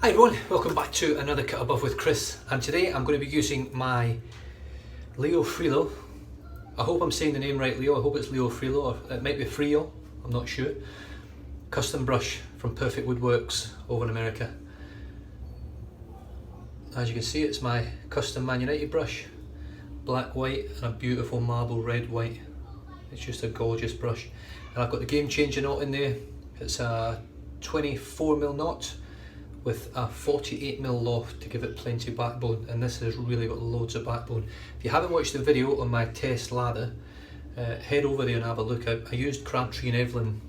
Hi everyone, welcome back to another Cut Above with Chris, and today I'm going to be using my Leo Frilo. I hope I'm saying the name right, Leo. I hope it's Leo Frilo, or it might be Frio, I'm not sure. Custom brush from Perfect Woodworks over in America. As you can see, it's my custom Man United brush, black, white, and a beautiful marble red white. It's just a gorgeous brush. And I've got the game changing knot in there. It's a 24mm knot with a 48mm loft to give it plenty of backbone, and this has really got loads of backbone. If you haven't watched the video on my test lather, head over there and have a look. I used Crabtree and Evelyn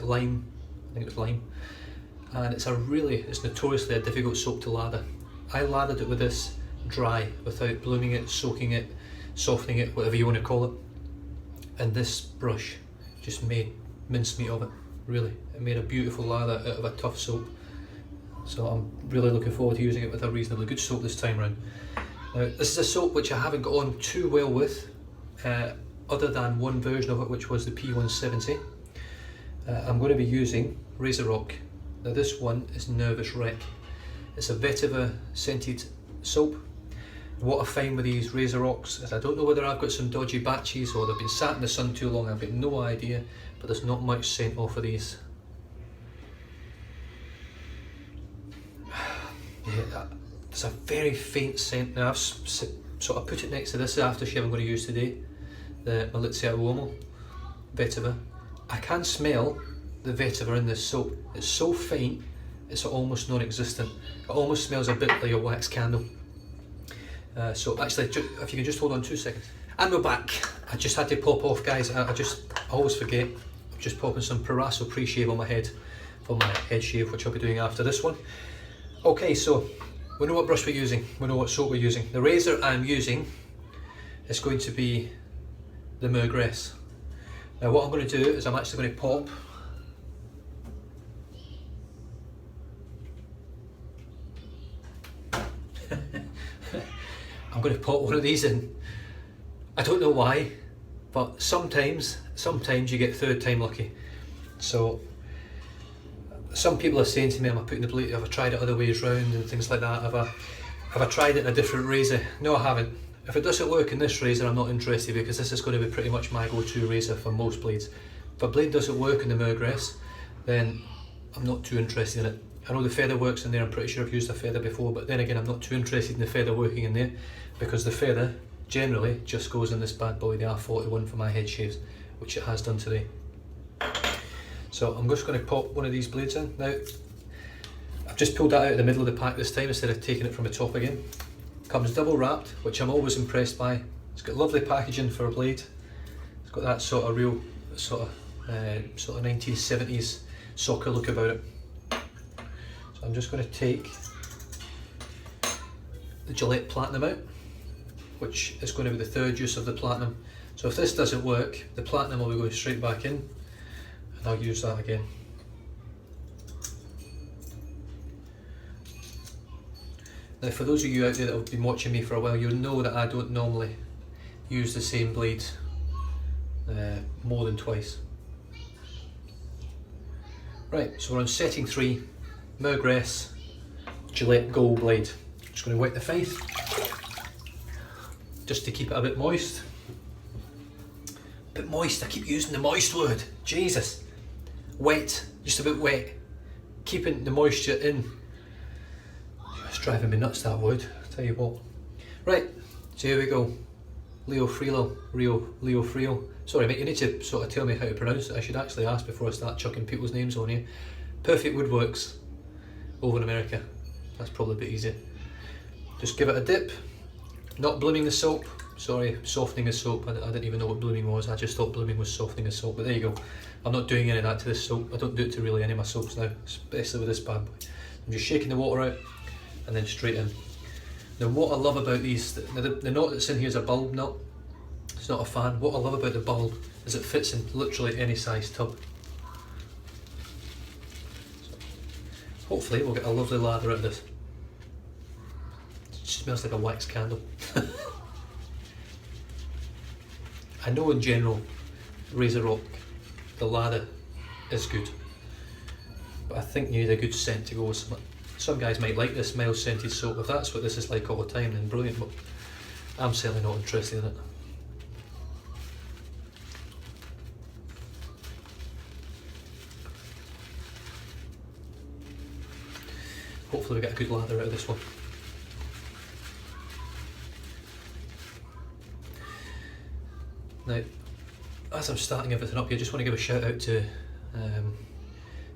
lime, I think it was lime, and it's notoriously a difficult soap to lather. I lathered it with this dry, without blooming it, soaking it, softening it, whatever you want to call it, and this brush just made mincemeat of it, really. It made a beautiful lather out of a tough soap. So I'm really looking forward to using it with a reasonably good soap this time around. Now, this is a soap which I haven't got on too well with, other than one version of it, which was the P170. I'm going to be using Razo. Now this one is Nervous Wreck. It's a vetiver scented soap. What I find with these Razo is I don't know whether I've got some dodgy batches or they've been sat in the sun too long, I've got no idea, but there's not much scent off of these. Yeah, there's a very faint scent. Now I've sort of put it next to this aftershave I'm going to use today, the Malizia Uomo vetiver. I can smell the vetiver in this soap. It's so faint, it's almost non-existent. It almost smells a bit like a wax candle. So actually, if you can just hold on 2 seconds. And we're back. I just had to pop off, guys. I always forget. I'm just popping some Razo pre-shave on my head for my head shave, which I'll be doing after this one. Okay, so we know what brush we're using, we know what soap we're using. The razor I'm using is going to be the Mergress. Now what I'm going to do is I'm actually going to pop I'm going to pop one of these in. I don't know why, but sometimes you get third time lucky. So some people are saying to me, am I putting the blade, have I tried it other ways round and things like that? Have I tried it in a different razor? No, I haven't. If it doesn't work in this razor, I'm not interested, because this is going to be pretty much my go-to razor for most blades. If a blade doesn't work in the Mergress, then I'm not too interested in it. I know the feather works in there, I'm pretty sure I've used a feather before, but then again, I'm not too interested in the feather working in there, because the feather generally just goes in this bad boy, the R41 for my head shaves, which it has done today. So I'm just going to pop one of these blades in. Now, I've just pulled that out of the middle of the pack this time instead of taking it from the top again. Comes double wrapped, which I'm always impressed by. It's got lovely packaging for a blade. It's got that sort of real, sort of 1970s soccer look about it. So I'm just going to take the Gillette Platinum out, which is going to be the third use of the Platinum. So if this doesn't work, the Platinum will be going straight back in, and I'll use that again. Now for those of you out there that have been watching me for a while, you'll know that I don't normally use the same blade more than twice. Right, so we're on setting 3, Mergress Gillette Gold blade. Just going to wet the face, just to keep it a bit moist. A bit moist, I keep using the moist word, Jesus. Wet, just a bit wet, keeping the moisture in. It's driving me nuts, that word, I'll tell you what. Right, so here we go. Leo Frio. Sorry mate, you need to sort of tell me how to pronounce it. I should actually ask before I start chucking people's names on here. Perfect Woodworks over in America. That's probably a bit easier. Just give it a dip. Not blooming the soap, sorry, softening the soap. I didn't even know what blooming was, I just thought blooming was softening the soap, but there you go. I'm not doing any of that to this soap. I don't do it to really any of my soaps now, especially with this bad boy. I'm just shaking the water out and then straight in. Now what I love about these, the knot that's in here is a bulb knot. It's not a fan. What I love about the bulb is it fits in literally any size tub. So hopefully we'll get a lovely lather out of this. It smells like a wax candle. I know in general, Razo, the lather is good, but I think you need a good scent to go with something. Some guys might like this mild scented soap. If that's what this is like all the time, then brilliant, but I'm certainly not interested in it. Hopefully we get a good lather out of this one. Now, as I'm starting everything up here, I just want to give a shout out to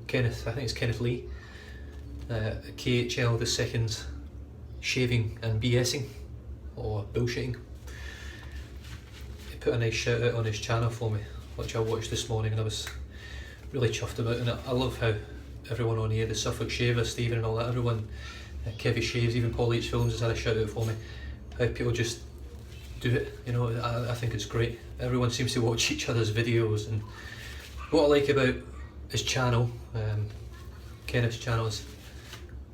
Kenneth, I think it's Kenneth Lee, KHL the Second's Shaving and BSing, or Bullshitting. He put a nice shout out on his channel for me, which I watched this morning, and I was really chuffed about it. And I love how everyone on here, the Suffolk Shaver, Stephen and all that, everyone, Kevy Shaves, even Paul H Films has had a shout out for me. How people just do it, you know, I think it's great. Everyone seems to watch each other's videos, and what I like about his channel, Kenneth's channel is,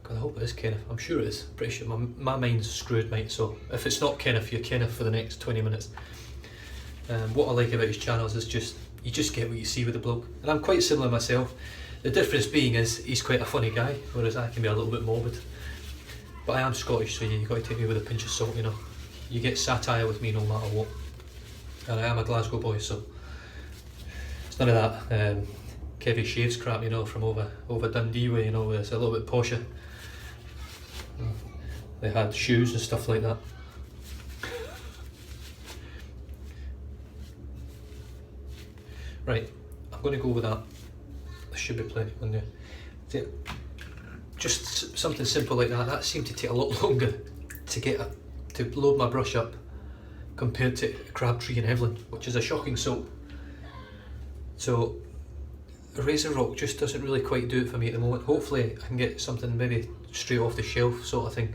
God, I hope it is Kenneth, I'm sure it is, pretty sure, my mind's screwed, mate, so if it's not Kenneth, you're Kenneth for the next 20 minutes. What I like about his channels is just, you just get what you see with the bloke, and I'm quite similar myself. The difference being is, he's quite a funny guy, whereas I can be a little bit morbid. But I am Scottish, so you've got to take me with a pinch of salt, you know. You get satire with me no matter what. And I am a Glasgow boy, so it's none of that Kevy Shaves crap, you know, from over Dundee way, you know, where it's a little bit posher. They had shoes and stuff like that. Right, I'm going to go with that. There should be plenty on there. Just something simple like that. That seemed to take a lot longer to load my brush up compared to Crabtree and Evelyn, which is a shocking soap. So Razor Rock just doesn't really quite do it for me at the moment. Hopefully I can get something maybe straight off the shelf sort of thing,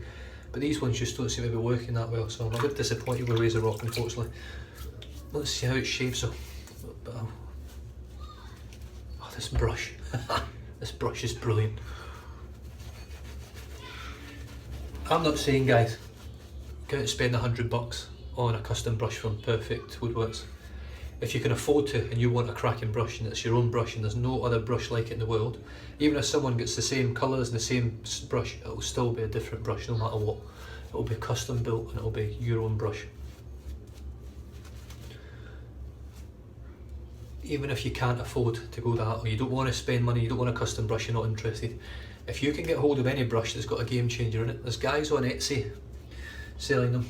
but these ones just don't seem to be working that well, so I'm a bit disappointed with Razor Rock, unfortunately. Let's see how it shaves though. Oh, this brush. This brush is brilliant. I'm not saying, guys, go out and spend $100 on a custom brush from Perfect Woodworks. If you can afford to and you want a cracking brush and it's your own brush and there's no other brush like it in the world, even if someone gets the same colours and the same brush, it'll still be a different brush no matter what. It'll be custom built and it'll be your own brush. Even if you can't afford to go that, or you don't want to spend money, you don't want a custom brush, you're not interested. If you can get hold of any brush that's got a game changer in it, there's guys on Etsy selling them.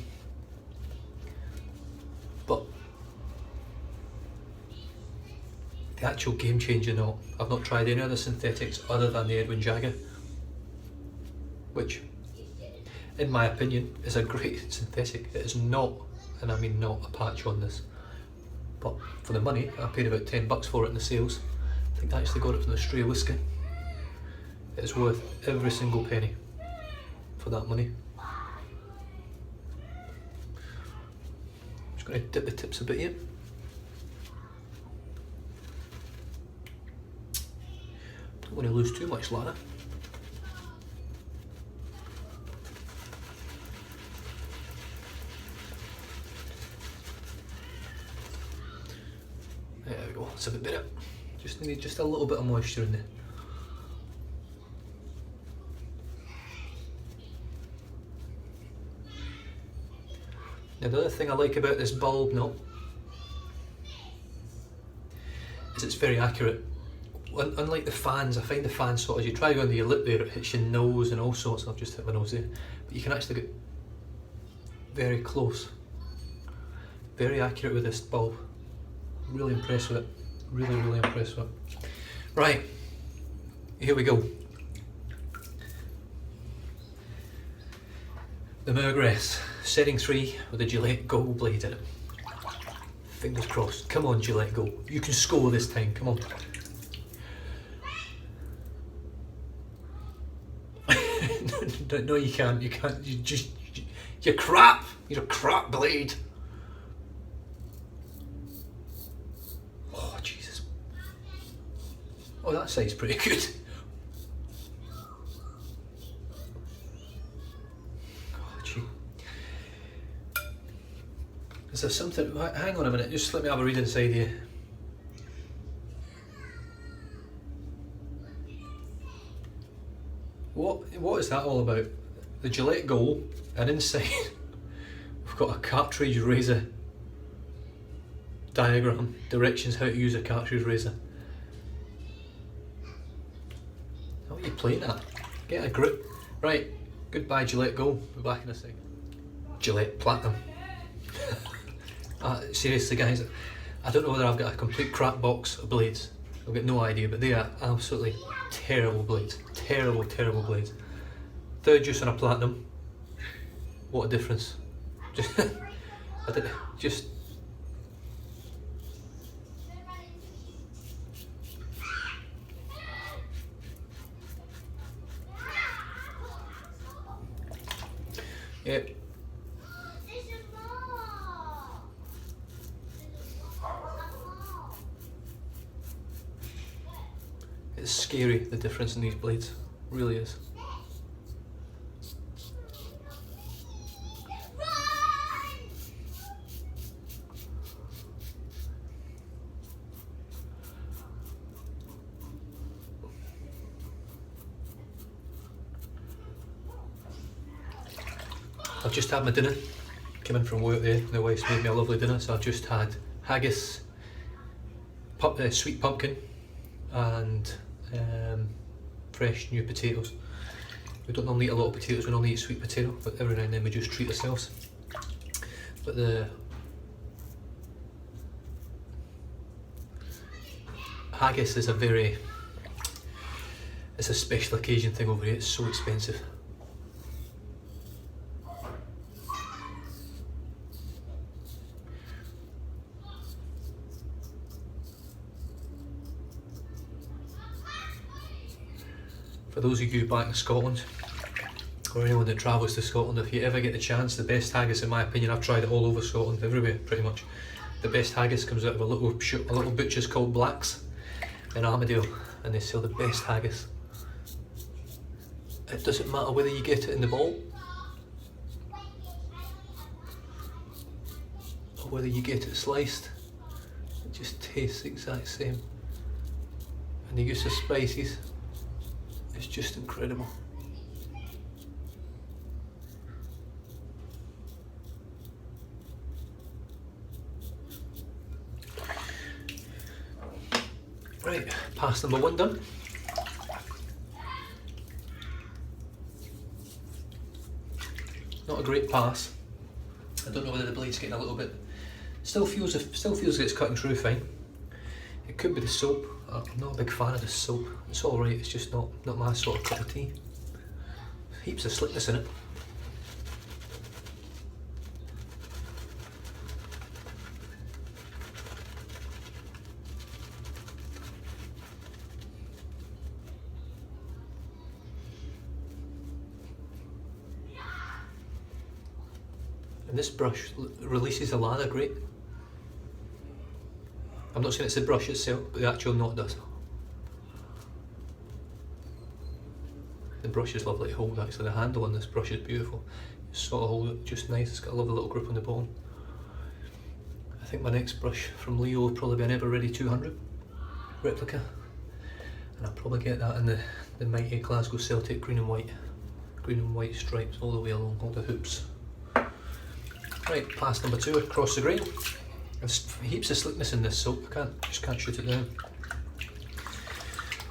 But the actual game changer, no. I've not tried any other synthetics other than the Edwin Jagger, which, in my opinion, is a great synthetic. It is not, and I mean not, a patch on this. But for the money, I paid about $10 for it in the sales. I think I actually got it from the Stray Whiskey. It's worth every single penny for that money. Just going to dip the tips a bit here. Don't want to lose too much lather. There we go, it's a bit better. Just need just a little bit of moisture in there. Now the other thing I like about this bulb now is it's very accurate. Unlike the fans, I find the fans sort of, as you try going to your lip there, it hits your nose and all sorts. I've just hit my nose there. But you can actually get very close. Very accurate with this bulb. Really impressed with it. Really, really impressed with it. Right, here we go. The Mergress, setting 3 with a Gillette gold blade in it. Fingers crossed. Come on, Gillette Go. You can score this time, come on. No, you can't. You can't. You're crap. You're a crap blade. Oh, Jesus. Oh, that side's pretty good. Oh, gee. Is there something? Hang on a minute. Just let me have a read inside here. What what's that all about? The Gillette goal, and inside we've got a cartridge razor diagram, directions how to use a cartridge razor. What are you playing at? Get a grip. Right, goodbye Gillette goal, be back in a second. Gillette Platinum. Seriously guys, I don't know whether I've got a complete crap box of blades. I've got no idea, but they are absolutely terrible blades. Terrible, terrible blades. Third juice on a Platinum. What a difference. Just yep. It's scary, the difference in these blades, really is. I've just had my dinner, came in from work there, the wife's made me a lovely dinner, so I've just had haggis, sweet pumpkin and fresh new potatoes. We don't normally eat a lot of potatoes, we normally eat sweet potato, but every now and then we just treat ourselves. But the haggis is it's a special occasion thing over here, it's so expensive. For those of you back in Scotland, or anyone that travels to Scotland, if you ever get the chance, the best haggis, in my opinion, I've tried it all over Scotland, everywhere pretty much. The best haggis comes out of a little butcher's called Black's in Armadale, and they sell the best haggis. It doesn't matter whether you get it in the bowl or whether you get it sliced, it just tastes the exact same. And the use of spices, it's just incredible. Right, pass number one done. Not a great pass. I don't know whether the blade's getting a little bit. Still feels like it's cutting through fine. It could be the soap. I'm not a big fan of the soap. It's alright, it's just not my sort of cup of tea. Heaps of slickness in it. And this brush releases the lather great. I'm not saying it's the brush itself, but the actual knot does. The brush is lovely to hold actually, the handle on this brush is beautiful. You sort of hold it just nice, it's got a lovely little grip on the bone. I think my next brush from Leo will probably be an Ever Ready 200 replica. And I'll probably get that in the mighty Glasgow Celtic green and white stripes all the way along, all the hoops. Right, pass number two, across the grain. There's heaps of slickness in this soap, I just can't shoot it down.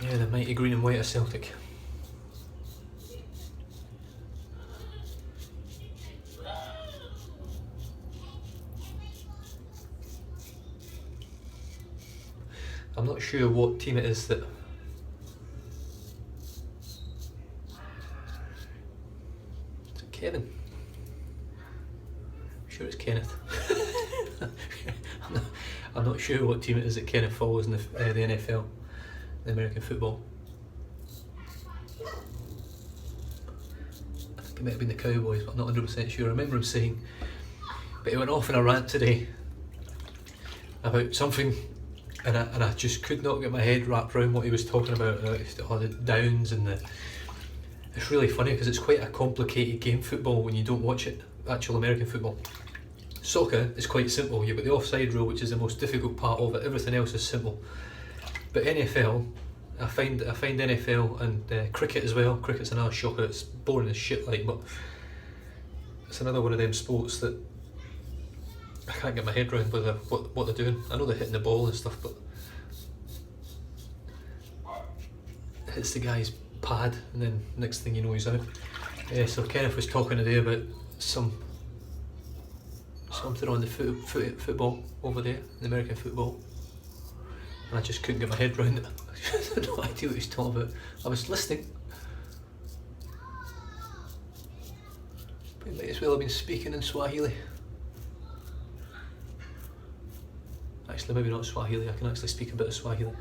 Yeah, the mighty green and white of Celtic. I'm not sure what team it is that... Is it Kevin? I'm sure it's Kenneth. I'm not sure what team it is that Kenneth follows in the NFL, the American football. I think it might have been the Cowboys, but I'm not 100% sure. I remember him saying, but he went off in a rant today about something, and I just could not get my head wrapped around what he was talking about. All the downs and the... It's really funny because it's quite a complicated game, football, when you don't watch it, actual American football. Soccer is quite simple, you've got the offside rule, which is the most difficult part of it, everything else is simple. But NFL, I find NFL and cricket as well. Cricket's another shocker. It's boring as shit, like, but it's another one of them sports that I can't get my head around with what they're doing. I know they're hitting the ball and stuff, but hits the guy's pad, and then next thing you know he's out. So Kenneth was talking today about something on the football over there, the American football, and I just couldn't get my head around it. I had no idea what he was talking about. I was listening, but he might as well have been speaking in Swahili. Actually, maybe not Swahili. I can actually speak a bit of Swahili.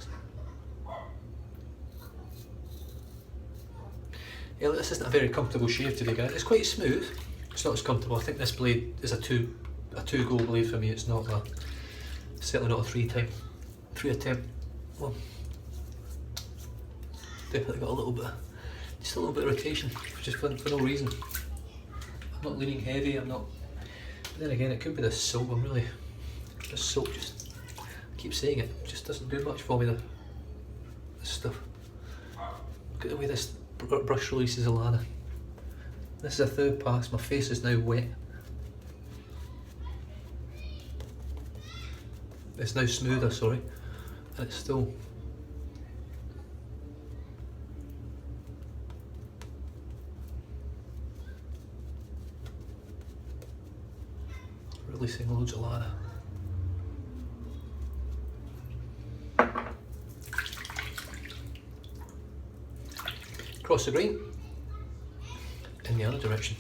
Yeah, this isn't a very comfortable shave today, guys. It's quite smooth. It's not as comfortable. I think this blade is a two-go blade for me. It's not certainly not a three attempt one. Definitely got just a little bit of rotation, just for no reason. I'm not leaning heavy. I'm not. But then again, it could be this soap. This soap just. I keep saying it. Just doesn't do much for me. This stuff. Look at the way this brush releases a ladder. This is a third pass. My face is now wet. It's now smoother, sorry, and it's still. Releasing loads of ladder. Cross the green in the other direction.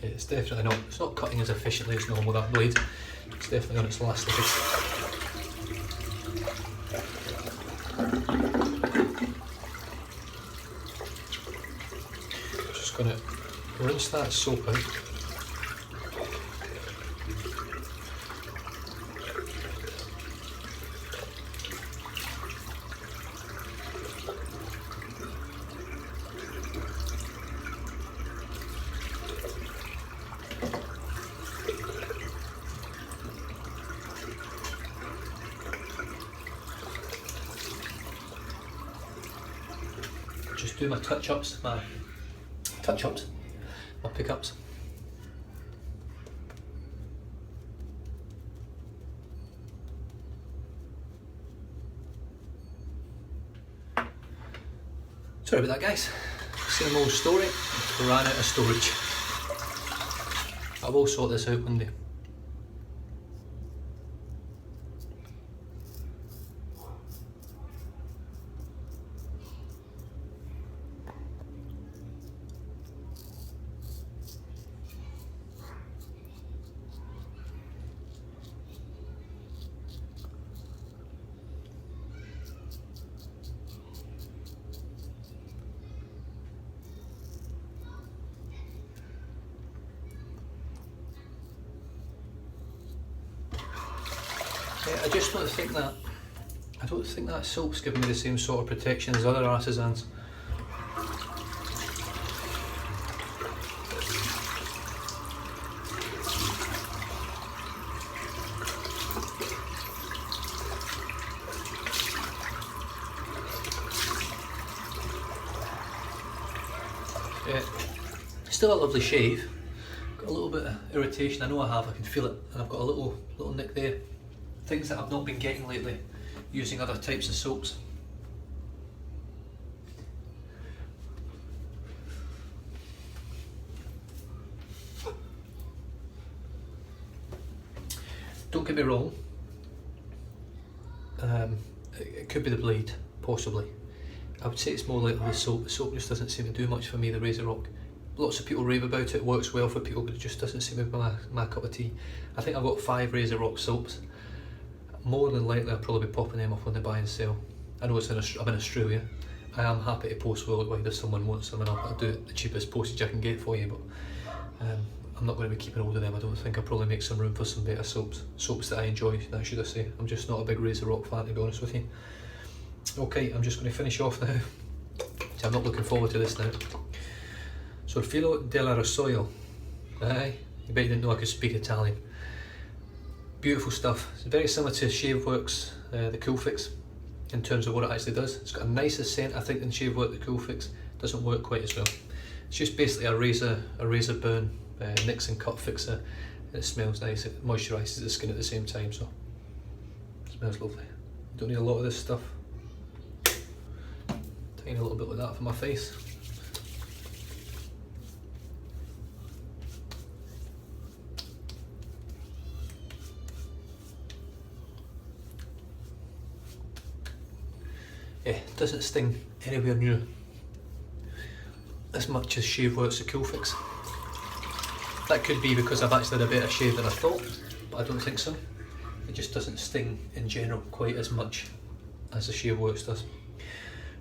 It's definitely not. It's not cutting as efficiently as normal, that blade. It's definitely on its last legs. Just going to rinse that soap out. Just do my touch-ups, my pickups. Sorry about that, guys. Same old story. Ran out of storage. I will sort this out one day. I just don't think that soap's giving me the same sort of protection as other artisans. Yeah, still a lovely shave. Got a little bit of irritation. I know I have. I can feel it, and I've got a little nick there. Things that I've not been getting lately, using other types of soaps. Don't get me wrong, It could be the blade, possibly. I would say it's more likely the soap. The soap just doesn't seem to do much for me, the RazoRock. Lots of people rave about it, it works well for people, but it just doesn't seem to be my cup of tea. I think I've got 5 RazoRock soaps. More than likely I'll probably be popping them up when they buy and sell. I know I'm in Australia. I am happy to post worldwide if someone wants them, and I'll do it the cheapest postage I can get for you, but I'm not going to be keeping hold of them. I don't think I'll probably make some room for some better soaps. Soaps that I enjoy, that should I say. I'm just not a big RazoRock fan, to be honest with you. Okay, I'm just going to finish off now. I'm not looking forward to this now. So Filo della Rasoio. Aye, you bet you didn't know I could speak Italian. Beautiful stuff. It's very similar to ShaveWorks, the Cool Fix, in terms of what it actually does. It's got a nicer scent, I think, than ShaveWorks, the Cool Fix. Doesn't work quite as well. It's just basically a razor burn nix and cut fixer. It smells nice. It moisturises the skin at the same time, so it smells lovely. Don't need a lot of this stuff. Tiny little bit like that for my face. Yeah, it doesn't sting anywhere near as much as ShaveWorks the Cool Fix. That could be because I've actually had a better shave than I thought, but I don't think so. It just doesn't sting in general quite as much as the ShaveWorks does.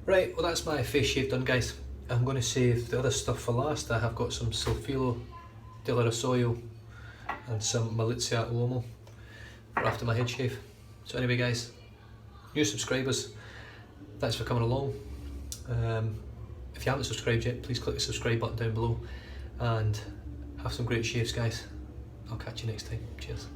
Right, well that's my face shave done, guys. I'm going to save the other stuff for last. I have got some Sulfilo della Rasoio and some Malizia Uomo for after my head shave. So anyway guys, new subscribers, thanks for coming along. If you haven't subscribed yet, please click the subscribe button down below and have some great shaves, guys. I'll catch you next time. Cheers.